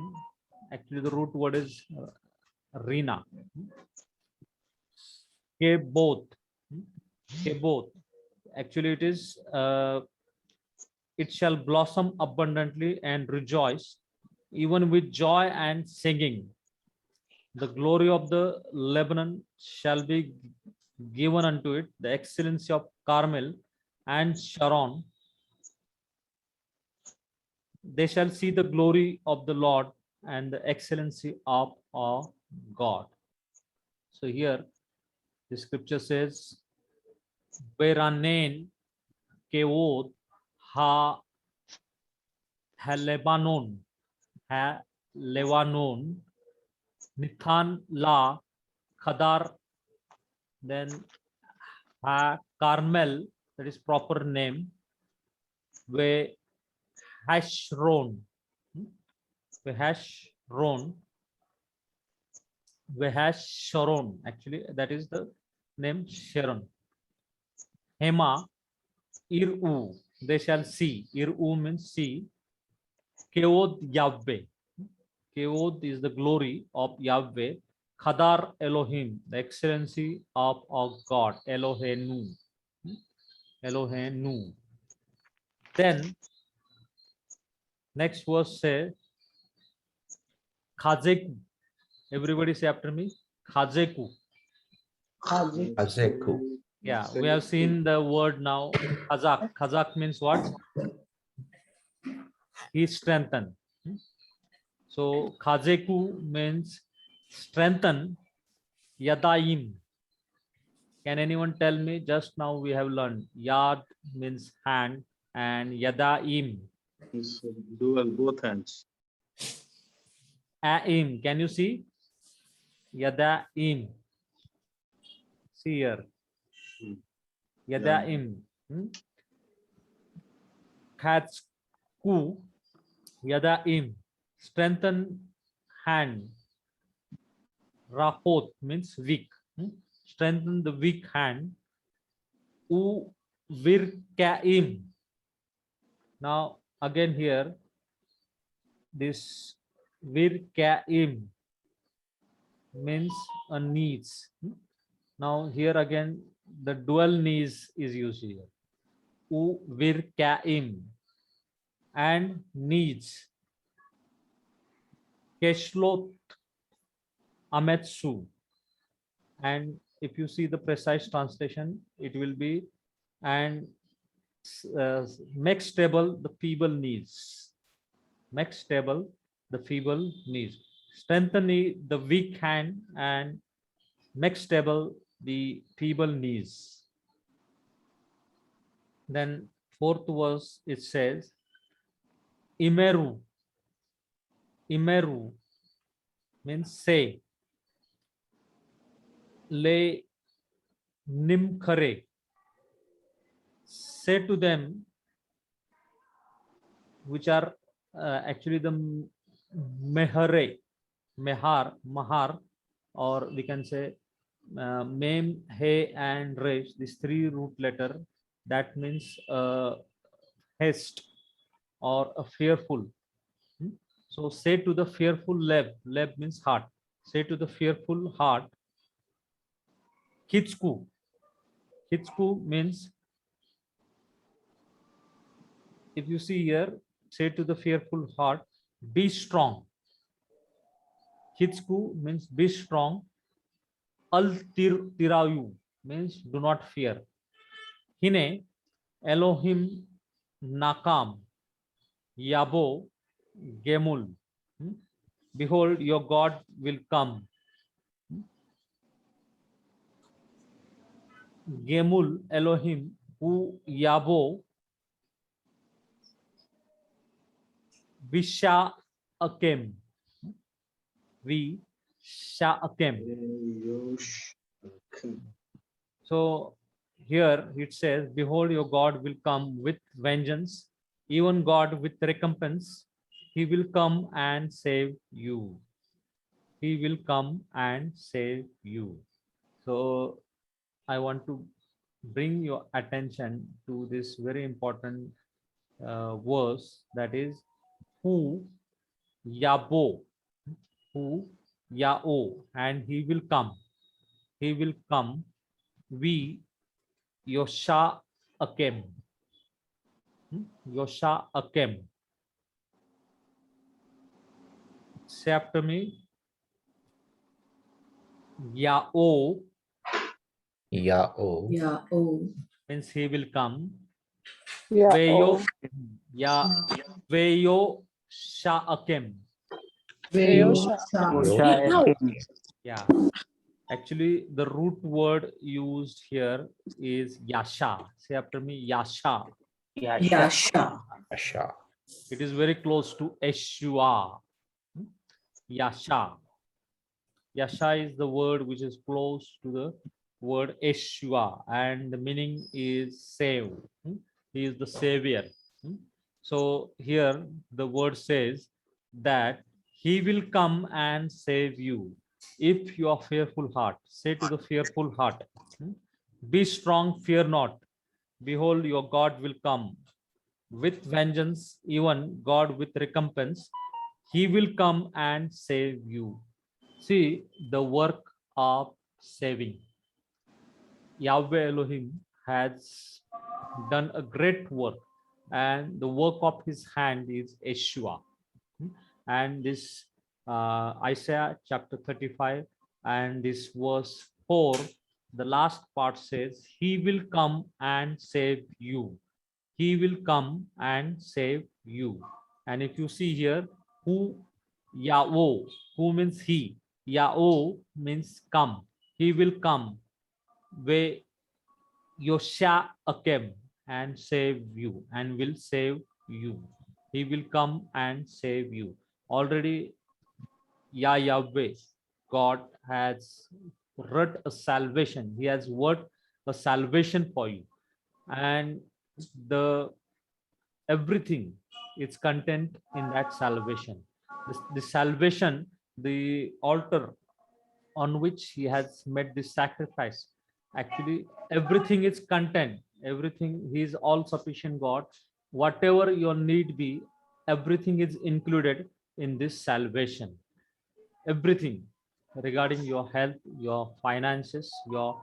actually the root word is Rina. Kebot. Kebot. Actually it is it shall blossom abundantly and rejoice, even with joy and singing. The glory of the Lebanon shall be given unto it, the excellency of Carmel and Sharon. They shall see the glory of the Lord and the excellency of our God. So here the scripture says, Beranen Kevod ha Lebanon ha Lebanon Nithan la Khadar, then ha Carmel, that is proper name, we Hashron, Hashron, Sharon, actually that is the name Sharon. Hema, Iru, they shall see. Iru means see. Kevod Yahweh. Kevod is the glory of Yahweh. Khadar Elohim, the excellency of our God. Elohenu. Elohenu. Then next verse says Chazeku. Everybody say after me. Chazeku. Azeku. Yeah, we have seen the word now. Chazak. Chazak means what? He strengthened. So Chazeku means strengthen. Yadaim. Can anyone tell me? Just now we have learned Yad means hand and Yadaim. It's dual, both hands. Aim. Can you see? Yadaim. See here. Yadaim. Chatzku. Yadaim. Strengthen hand. Rahot means weak. Strengthen the weak hand. U virkaim. Now again here, this virkaim means a knees. Now here again the dual knees is used here. U virkaim and needs. Keshlot Ametsu. And if you see the precise translation, it will be and make stable the feeble knees. Make stable the feeble knees. Strengthen the weak hand and make stable the feeble knees. Then fourth verse it says Imeru. Imeru means say. Le nimkhare, say to them, which are actually the mehare, mahar, or we can say mem, he, and resh. This three root letter, that means haste or a fearful. So say to the fearful leb means heart. Say to the fearful heart. Hitzku. Hitzku means, if you see here, say to the fearful heart, be strong. Hitzku means be strong. Al tirayu means do not fear. Hine Elohim nakam yabo gemul. Behold, your God will come. Gemul Elohim hu yabo visha akem. Visha akem. So here it says, behold, your God will come with vengeance, even God with recompense. He will come and save you. He will come and save you. So I want to bring your attention to this very important verse, that is who yabo, who yao, and he will come. He will come. We yosha akem. Yosha Akem. Say after me. Yao Yao. Yeah. Oh. means he will come. Yeah. Veyo, Oh. ya, Veyo Sha Akem. Veyosha. Yosha Akim. Yeah. Actually, the root word used here is Yasha. Say after me, Yasha. Yasha. Asha. It is very close to Eshua. Yasha. Yasha is the word which is close to the word Eshua, and the meaning is save. He is the savior. So here the word says that he will come and save you if you are fearful heart. Say to the fearful heart, be strong, fear not. Behold, your God will come with vengeance, even God with recompense. He will come and save you. See the work of saving. Yahweh Elohim has done a great work, and the work of his hand is Yeshua. And this Isaiah chapter 35 and this verse 4, the last part says, he will come and save you. He will come and save you. And if you see here, who, Yahweh, who means he, Yahweh means come. He will come. Where Yosha Akem and save you and will save you. He will come and save you. Already Yahweh, God has wrought a salvation. He has worked a salvation for you. And the everything is content in that salvation. The salvation, the altar on which he has made this sacrifice, actually everything is content, everything, he is all sufficient God. Whatever your need be, everything is included in this salvation. Everything regarding your health, your finances, your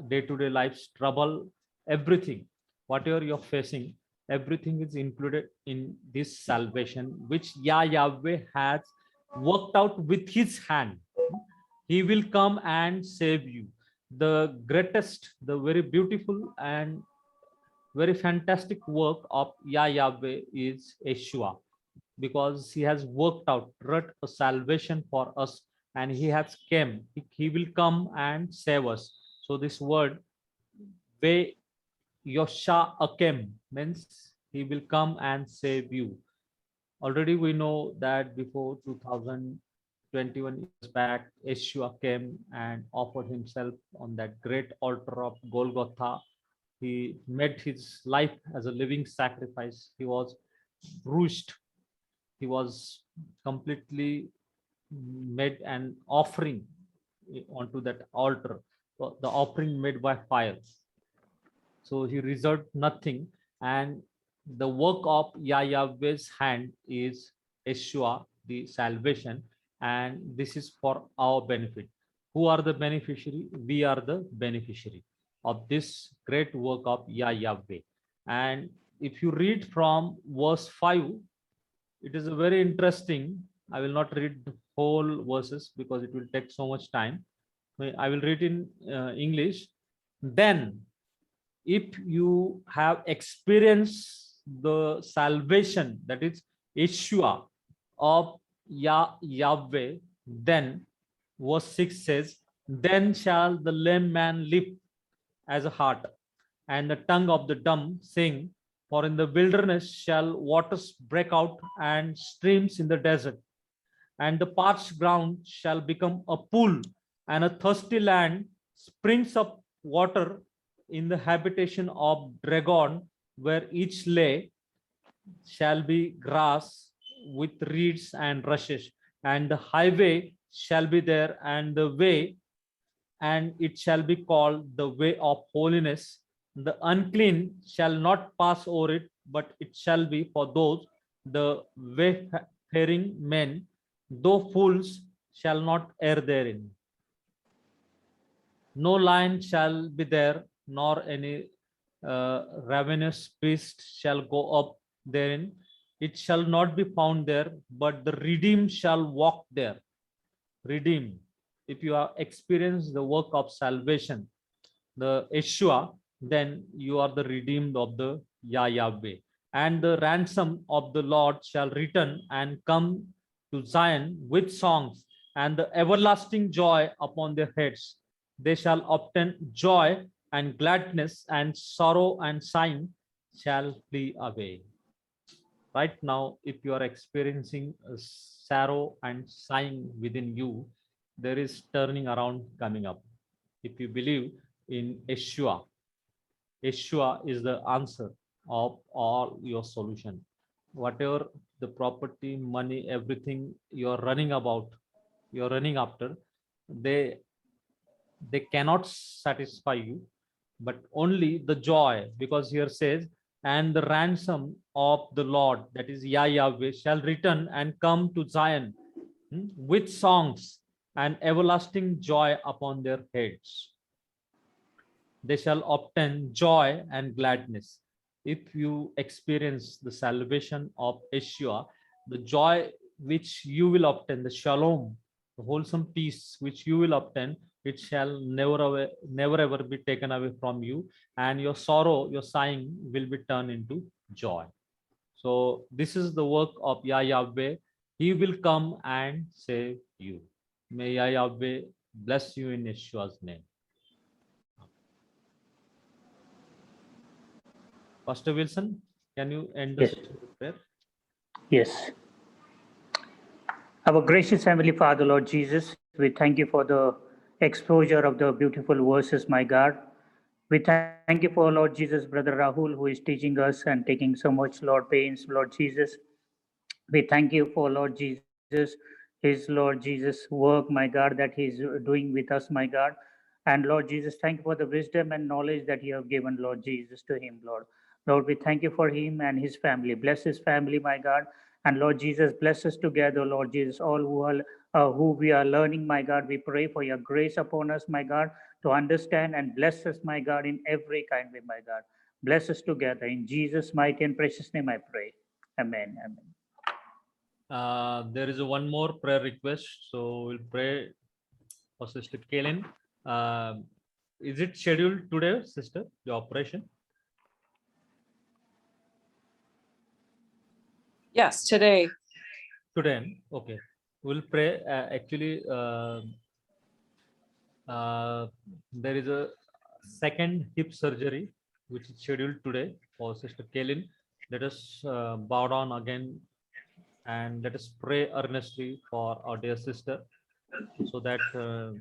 day-to-day life's trouble, everything, whatever you're facing, everything is included in this salvation, which Yahweh has worked out with his hand. He will come and save you. The greatest, the very beautiful and very fantastic work of Yahweh is Yeshua, because he has worked out, wrought a salvation for us, and he has came. He will come and save us. So this word, Ve Yosha Akem, means he will come and save you. Already we know that before 2021 years back, Yeshua came and offered himself on that great altar of Golgotha. He made his life as a living sacrifice. He was bruised. He was completely made an offering onto that altar, the offering made by fire. So he reserved nothing, and the work of Yahweh's hand is Yeshua, the salvation, and this is for our benefit. Who are the beneficiary? We are the beneficiary of this great work of Yahweh. And if you read from verse 5, it is a very interesting. I will not read the whole verses because it will take so much time. I will read in English. Then, if you have experienced the salvation, that is Yeshua of Yahweh, then verse 6 says, then shall the lame man live as a hart, and the tongue of the dumb sing, for in the wilderness shall waters break out and streams in the desert, and the parched ground shall become a pool, and a thirsty land springs of water in the habitation of dragon, where each lay shall be grass with reeds and rushes, and the highway shall be there, and the way, and it shall be called the way of holiness. The unclean shall not pass over it, but it shall be for those the wayfaring men, though fools shall not err therein. No lion shall be there, nor any ravenous beast shall go up therein. It shall not be found there, but the redeemed shall walk there. Redeemed. If you are experienced the work of salvation, the Yeshua, then you are the redeemed of the Yahweh. And the ransom of the Lord shall return and come to Zion with songs, and the everlasting joy upon their heads. They shall obtain joy and gladness, and sorrow and sighing shall flee away. Right now, if you are experiencing a sorrow and sighing within you, there is turning around coming up. If you believe in Yeshua, Yeshua is the answer of all your solution. Whatever the property, money, everything you're running about, you're running after, they cannot satisfy you, but only the joy, because here says, and the ransom of the Lord, that is Yahweh, shall return and come to Zion with songs and everlasting joy upon their heads. They shall obtain joy and gladness. If you experience the salvation of Yeshua, the joy which you will obtain, the shalom, the wholesome peace which you will obtain, it shall never ever be taken away from you, and your sorrow, your sighing will be turned into joy. So this is the work of Yahweh. He will come and save you. May Yahweh bless you in Yeshua's name. Pastor Wilson, can you end this prayer? Yes. Our gracious Heavenly Father, Lord Jesus, we thank you for the exposure of the beautiful verses, my God. We thank you for Lord Jesus, Brother Rahul, who is teaching us and taking so much, Lord, pains, Lord Jesus. We thank you for Lord Jesus, his Lord Jesus work, my God, that he's doing with us, my God. And Lord Jesus, thank you for the wisdom and knowledge that you have given, Lord Jesus, to him, Lord. Lord, we thank you for him and his family. Bless his family, my God. And Lord Jesus, bless us together, Lord Jesus, all who we are learning, my God. We pray for your grace upon us, my God, to understand and bless us, my God, in every kind way, my God. Bless us together. In Jesus' mighty and precious name I pray. Amen. Amen. There is one more prayer request, so we'll pray for Sister Kaylin. Is it scheduled today, Sister, the operation? Yes, today. Today, okay. We'll pray. Actually, there is a second hip surgery which is scheduled today for Sister Kaylin. Let us bow down again and let us pray earnestly for our dear sister, so that her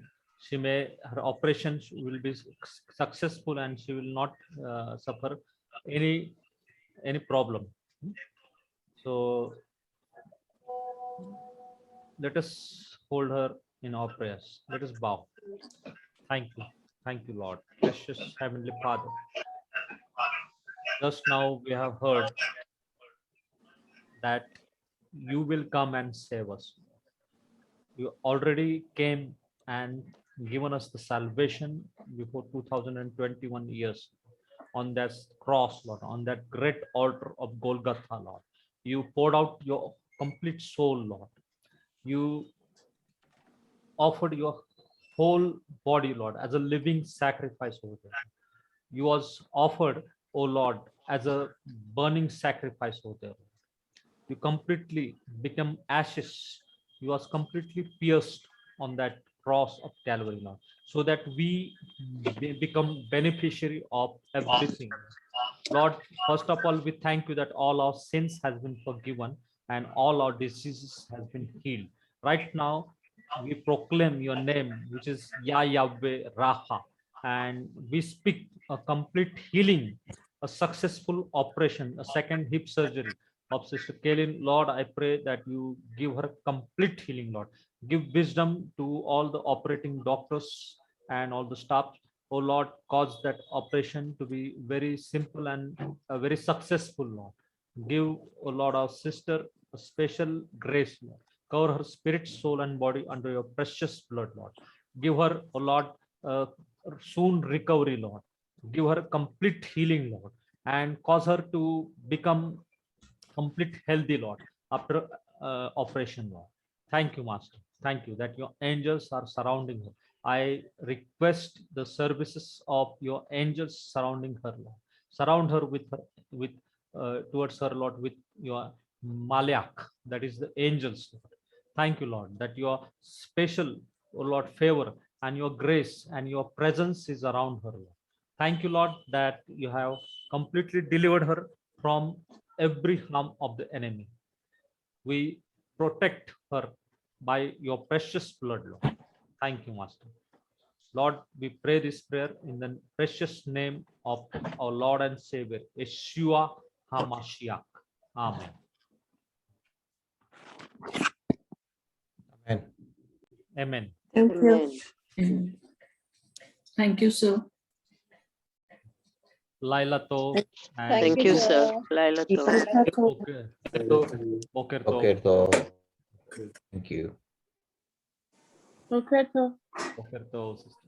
operation will be successful and she will not suffer any problem. So let us hold her in our prayers. Let us bow. Thank you, Lord, precious Heavenly Father. Just now we have heard that you will come and save us. You already came and given us the salvation before 2021 years on that cross, Lord, on that great altar of Golgotha, Lord. You poured out your complete soul, Lord. You offered your whole body, Lord, as a living sacrifice over there. You was offered, oh Lord, as a burning sacrifice over there. You completely become ashes. You was completely pierced on that cross of Calvary, Lord, so that we become beneficiary of everything. Lord, first of all, we thank you that all our sins has been forgiven and all our diseases has been healed. Right now, we proclaim your name, which is Yahweh Rapha, and we speak a complete healing, a successful operation, a second hip surgery of Sister Kaylin. Lord, I pray that you give her complete healing, Lord. Give wisdom to all the operating doctors and all the staff. Oh Lord, cause that operation to be very simple and very successful, Lord. Give, oh Lord, our sister a special grace, Lord. Cover her spirit, soul, and body under your precious blood, Lord. Give her, oh Lord, soon recovery, Lord. Give her complete healing, Lord, and cause her to become complete healthy, Lord, after operation, Lord. Thank you, Master. Thank you that your angels are surrounding her. I request the services of your angels surrounding her, Lord. Surround her with towards her, Lord, with your Malyak, that is the angels, Lord. Thank you, Lord, that your special, oh Lord, favor and your grace and your presence is around her, Lord. Thank you, Lord, that you have completely delivered her from every harm of the enemy. We protect her by your precious blood, Lord. Thank you, Master. Lord, we pray this prayer in the precious name of our Lord and Savior, Yeshua HaMashiach. Amen. Amen. Amen. Thank you. Amen. Amen. Thank you, sir. Laila Tov and Thank you, sir. Laila Tov. Boker Boker Tov. Okay, so thank you. Okay, so. Boker Tov, sister.